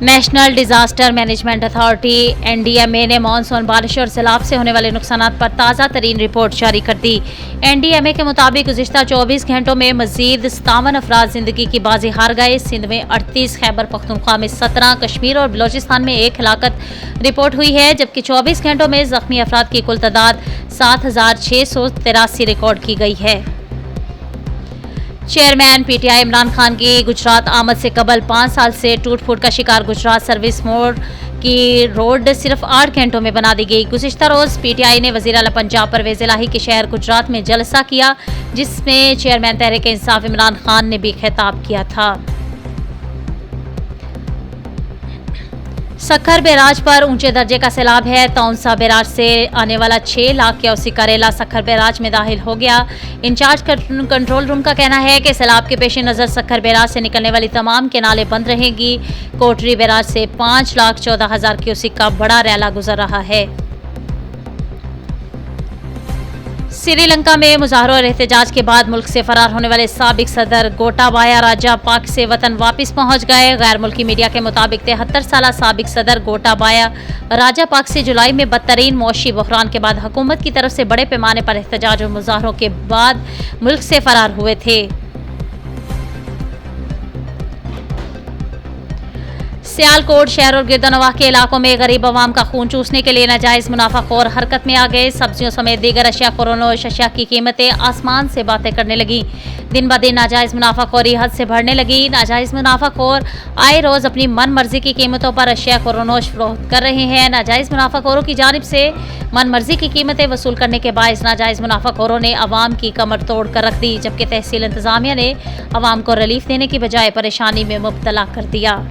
National disaster management authority NDMA ने monsoon बारिश और सैलाब से होने वाले नुकसानात पर ताज़ा तरीन रिपोर्ट जारी कर दी। एनडीएमए के मुताबिक गुज़िश्ता 24 घंटों में मजीद 57 अफराद जिंदगी की बाजी हार गए। सिंध में 38, खैबर पख्तूनख्वा में 17, कश्मीर और बलोचिस्तान में 1 हलाकत रिपोर्ट हुई है, जबकि 24 घंटों में जख्मी अफराद की कुल तादाद 7,683 रिकॉर्ड की गई है। चेयरमैन पीटीआई इमरान खान की गुजरात आमद से कबल 5 साल से टूट फूट का शिकार गुजरात सर्विस मोड़ की रोड सिर्फ 8 घंटों में बना दी गई। गुज़िश्ता रोज पीटीआई ने वज़ीर आला पंजाब परवेज़ इलाही के शहर गुजरात में जलसा किया, जिसमें चेयरमैन तहरीक इंसाफ इमरान खान ने भी खिताब किया था। सक्खर बैराज पर ऊंचे दर्जे का सैलाब है। तौंसा बैराज से आने वाला 6 लाख क्यूसेक करेला सक्खर बैराज में दाखिल हो गया। इंचार्ज कंट्रोल रूम का कहना है कि सैलाब के पेश नज़र सक्खर बैराज से निकलने वाली तमाम केनालें बंद रहेंगी। कोटरी बैराज से 5,14,000 क्यूसेक का बड़ा रैला गुजर रहा है। श्रीलंका में मुजाहरों और एहतजाज के बाद मुल्क से फरार होने वाले साबिक सदर गोटाबाया राजापाक से वतन वापस पहुंच गए। गैर मुल्की मीडिया के मुताबिक 73 साला साबिक सदर गोटाबाया राजापाक से जुलाई में बदतरीन मौशी बहरान के बाद हुकूमत की तरफ से बड़े पैमाने पर एहतजाज और मुजाहरों के बाद मुल्क से फरार हुए थे। सियालकोट शहर और गिरदनवाह के इलाकों में गरीब अवाम का खून चूसने के लिए नाजायज़ मुनाफाखोर हरकत में आ गए। सब्जियों समेत दीगर अशिया खुरोनोश अशिया की कीमतें आसमान से बातें करने लगी। दिन ब दिन नाजायज़ मुनाफाखोरी हद से बढ़ने लगी। नाजायज़ मुनाफाखोर आए रोज़ अपनी मन मर्जी की कीमतों पर अशिया खुरोनोश फरोख्त कर रहे हैं। नाजायज़ मुनाफाखोरों की जानिब से मन मर्जी की कीमतें वसूल करने के बायस नाजायज़ मुनाफाखोरों ने अवाम की कमर तोड़ कर रख दी, जबकि तहसील इंतजामिया ने अवाम को रिलीफ देने की बजाय परेशानी में मुब्तला कर दिया।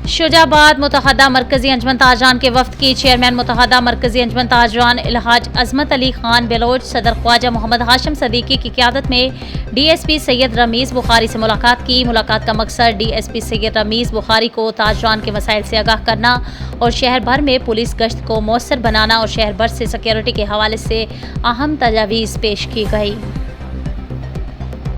शुजाबाद मुतहदा मरकजी अंजमन ताजरान के वफ्द की चेयरमैन मुतहदा मरकजी अंजमन ताजरान अलहाज अजमत अली खान बेलोच सदर ख्वाजा मोहम्मद हाशिम सदीकी की क़यादत में डीएसपी सैयद रमीज़ बुखारी से मुलाकात की। मुलाकात का मकसद डीएसपी सैयद रमीज़ बुखारी को ताजरान के मसाइल से आगाह करना और शहर भर में पुलिस गश्त को मौसर बनाना और शहर भर से सिक्योरिटी के हवाले से अहम तजावीज़ पेश की गई।